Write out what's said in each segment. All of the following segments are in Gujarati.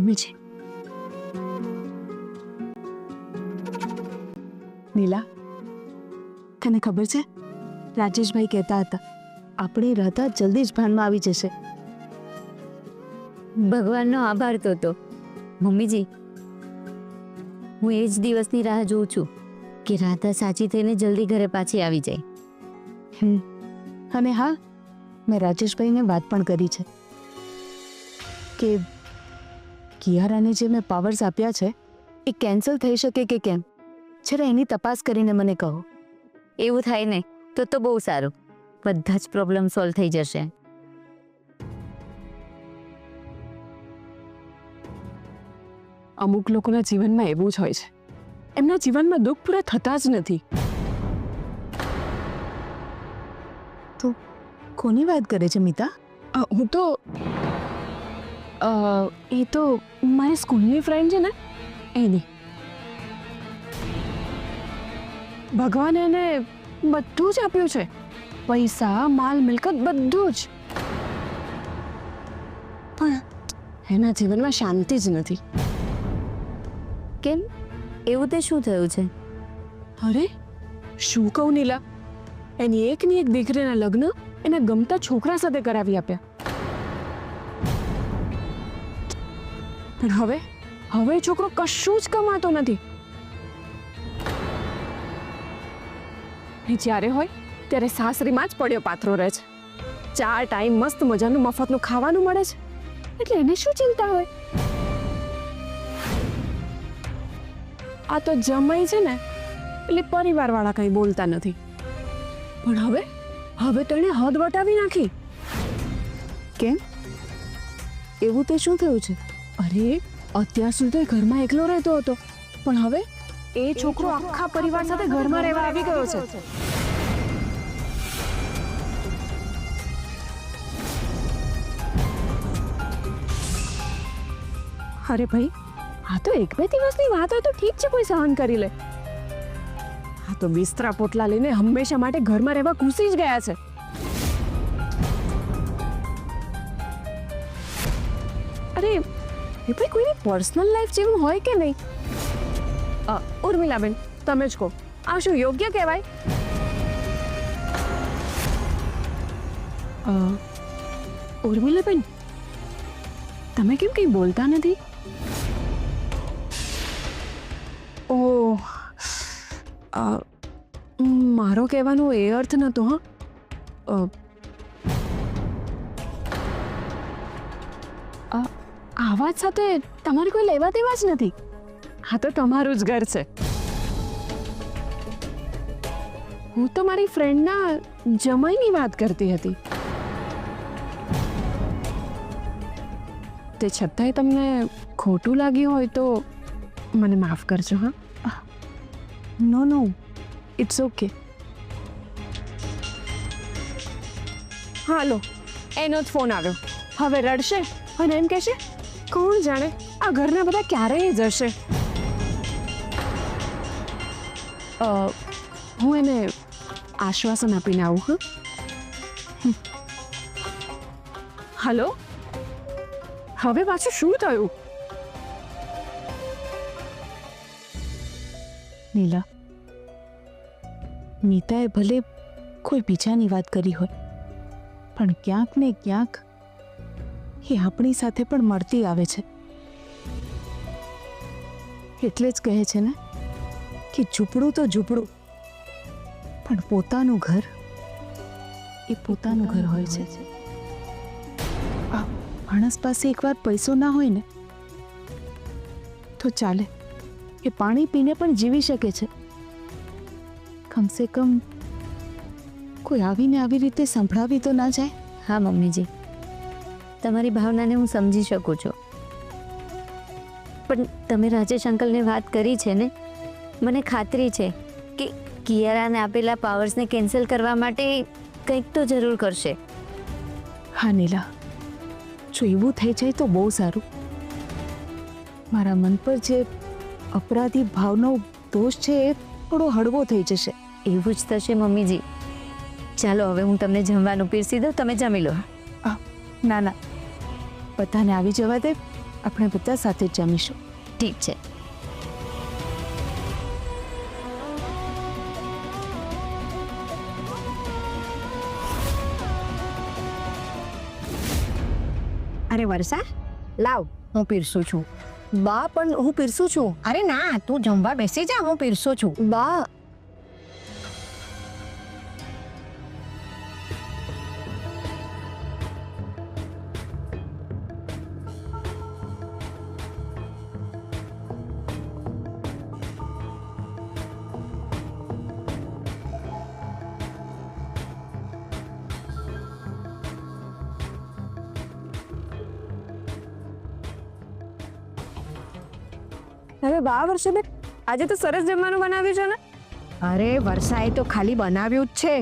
મમ્મીજી. નીલા, તને ખબર છે રાજેશભાઈ કહેતા હતા આપણે રાધા જલ્દી જ ભાનમાં આવી જશે. ભગવાનનો આભાર તો મમ્મીજી, હું એ જ દિવસની રાહ જોઉં છું કે રાધા સાચી થઈને જલ્દી ઘરે પાછી આવી જાય. અને હા, મેં રાજેશભાઈને વાત પણ કરી છે કે કિયારાને જે મેં પાવર્સ આપ્યા છે એ કેન્સલ થઈ શકે કે કેમ, જરા એની તપાસ કરીને મને કહો. એવું થાય ને તો બહુ સારું, બધા જ પ્રોબ્લેમ સોલ્વ થઈ જશે. અમુક લોકોના જીવનમાં એવું જ હોય છે, એમના જીવનમાં દુઃખ પૂરા થતા જ નથી. તો કોની વાત કરે છે મિતા? હું તો એ તો મારી સ્કૂલની ફ્રેન્ડ છે ને એની. ભગવાને એને બધું જ આપ્યું છે, પૈસા, માલ, મિલકત બધું જ, પણ એના જીવનમાં શાંતિ જ નથી. કેમ? એવું તે શું થયું છે? અરે શું કહું નીલા, એની એકની એક દીકરીના લગ્ન એને ગમતા છોકરા સાથે કરાવી આપ્યા, પણ હવે છોકરો કશું જ કમાતો નથી. જ્યારે હોય ત્યારે સાસરીમાં જ પડ્યો પાથરો રહે છે. 4 ટાઈમ મસ્ત મજાનું મફતનું ખાવાનું મળે છે, એટલે એને શું ચિંતા હોય? આ તો જમાઈ છે ને એટલે પરિવારવાળા કંઈ બોલતા નથી, પણ હવે તો એણે હદ વટાવી નાખી. કેમ? એવું તે શું થયું છે? અરે અત્યાર સુધી ઘરમાં એકલો રહેતો હતો, પણ હવે એ છોકરો આખા પરિવાર સાથે ઘરમાં રહેવા આવી ગયો છે. અરે ભાઈ, આ તો 1-2 દિવસની વાત હોય તો ઠીક છે, કોઈ સહન કરી લે. આ તો બિસ્તરા પોટલા લઈને હંમેશા માટે ઘરમાં રહેવા ઘૂસી જ ગયા છે. અરે એ ભાઈ, કોઈની પર્સનલ લાઈફ જેવું હોય કે નહીં? ઉર્મિલાબેન, તમે જ કહો, આ શું યોગ્ય કહેવાય? ઉર્મિલાબેન, તમે કેમ કંઈ બોલતા નથી? ઓહ, મારો કહેવાનો એ અર્થ નહોતો. આ વાત સાથે તમારી કોઈ લેવા દેવા જ નથી. આ તો તમારું જ ઘર છે. હું તો મારી ફ્રેન્ડના જમાઈની વાત કરતી હતી. તે છતાંય તમને ખોટું લાગ્યું હોય તો મને માફ કરજો. હા, નો, ઇટ્સ ઓકે. હાલો, એનો જ ફોન આવ્યો. હવે રડશે અને એમ કહેશે, કોણ જાણે આ ઘરના બધા ક્યારેય જશે. હું એને આશ્વાસન આપીને આવું. હલો, હવે પાછું શું થયું? નીલા, મીતાએ ભલે કોઈ બીજાની વાત કરી હોય, પણ ક્યાંક ને ક્યાંક એ આપણી સાથે પણ મળતી આવે છે. એટલે જ કહે છે ને કે ઝૂંપડું તો ઝૂંપડું, પણ પોતાનું ઘર એ પોતાનું ઘર હોય છે. આ માણસ પાસે એકવાર પૈસો ના હોય ને તો ચાલે, એ પાણી પીને પણ જીવી શકે છે. કમસે કમ કોઈ આવીને આવી રીતે સંભળાવી તો ના જાય. હા મમ્મીજી, તમારી ભાવનાને હું સમજી શકું છું, પણ તમે રાજેશ અંકલને વાત કરી છે ને? મને ખાતરી છે કે કિયારાને આપેલા પાવર્સને કેન્સલ કરવા માટે કંઈક તો જરૂર કરશે. હા નીલા, જો એવું થઈ જાય તો બહુ સારું. મારા મન પર જે અપરાધી ભાવનો દોષ છે એ થોડો હળવો થઈ જશે. એવું જ થશે મમ્મીજી. ચાલો હવે હું તમને જમવાનું પીરસી દઉં, તમે જમી લો. ના, બધાને આવી જવા દે, આપણે બધા સાથે જ જમીશું. ઠીક છે. અરે વર્ષા લાવ, હું પીરસું છું. બા પણ હું પીરસું છું. અરે ના, તું જમવા બેસી જા, હું પીરસું છું. બા હવે બા વર્ષાબેન, આજે તો સરસ જમવાનું બનાવ્યું છે ને? અરે વર્ષાએ તો ખાલી બનાવ્યું જ છે,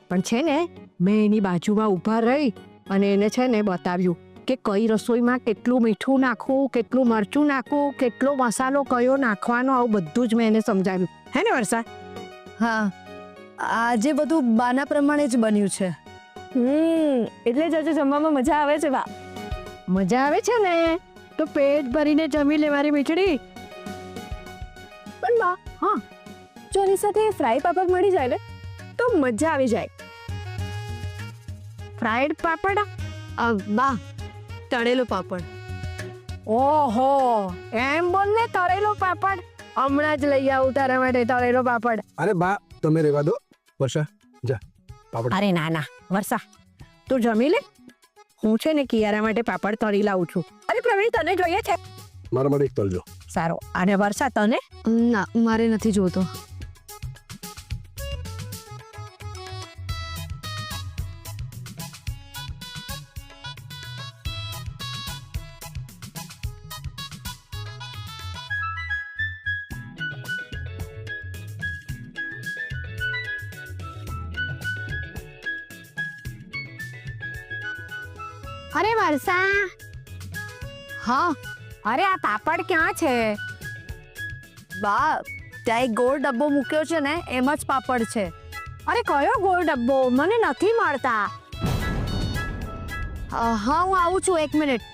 પણ છે ને મેં એની બાજુમાં ઊભા રહી અને એને છે ને બતાવ્યું કે કઈ રસોઈમાં કેટલું મીઠું નાખવું, કેટલું મરચું નાખવું, કેટલો મસાલો કયો નાખવાનો, આવું બધું જ મેં એને સમજાવ્યું. હે ને વર્ષા? હા, આજે બધું બાના પ્રમાણે જ બન્યું છે. એટલે જ આજે જમવામાં મજા આવે છે. બા મજા આવે છે ને તો પેટ ભરીને જમી લે મારી મીઠડી. પણ બા, હા, જો એની સાથે ફ્રાય પાપડ મળી જાય ને તો મજા આવી જાય. ફ્રાઈડ પાપડ? બા તળેલો પાપડ. ઓહો, એમ બોલ ને, તળેલો પાપડ. હમણાં જ લઈ આવું તારા માટે તળેલો પાપડ. અરે બા તમે રહેવા દો. વર્ષા જા પાપડ. અરે ના ના વર્ષા, તું જમી લે. હું છે ને કિયારા માટે પાપડ તળી લાવું છું. અરે પ્રવીણ, તને જોઈએ છે? મારા માટે એક તળજો. સારો. અને વર્ષા તને? ના, મારે નથી જોતો. અરે વર્ષા, હા અરે આ પાપડ ક્યાં છે? બા, ત્યાં એક ગોળ ડબ્બો મૂક્યો છે ને, એમાં જ પાપડ છે. અરે કયો ગોળ ડબ્બો? મને નથી મળતા. હા, હું આવું છું, 1 મિનિટ.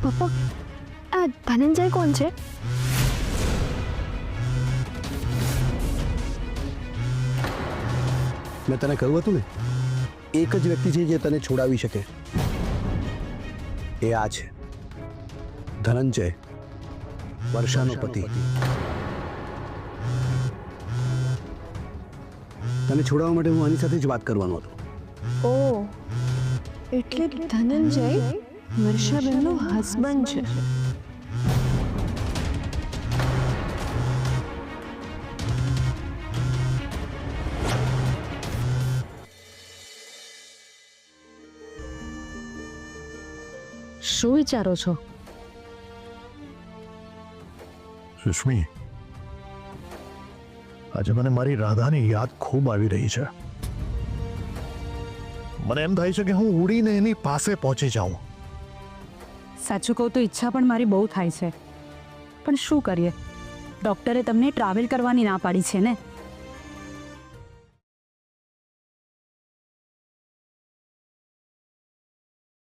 પપ્પા, આ ધનંજય કોણ છે? મેં તને કહ્યું હતું ને, એક જ વ્યક્તિ છે જે તને છોડાવી શકે. એ આ છે, ધનંજય, વર્ષાનો પતિ. તને છોડાવવા માટે હું આની સાથે જ વાત કરવાનો હતો. ઓ, એટલે ધનંજય વર્ષાબેનનો હસબન્ડ છે. શું વિચારો છો? સુષ્મી, આજે મને મારી રાધાની યાદ ખૂબ આવી રહી છે. મને એમ થાય છે કે હું ઉડીને એની પાસે પહોંચી જાઉં. સાચું કહું તો ઈચ્છા પણ મારી બહુ થાય છે, પણ શું કરીએ, ડૉક્ટરે તમને ટ્રાવેલ કરવાની ના પાડી છે ને.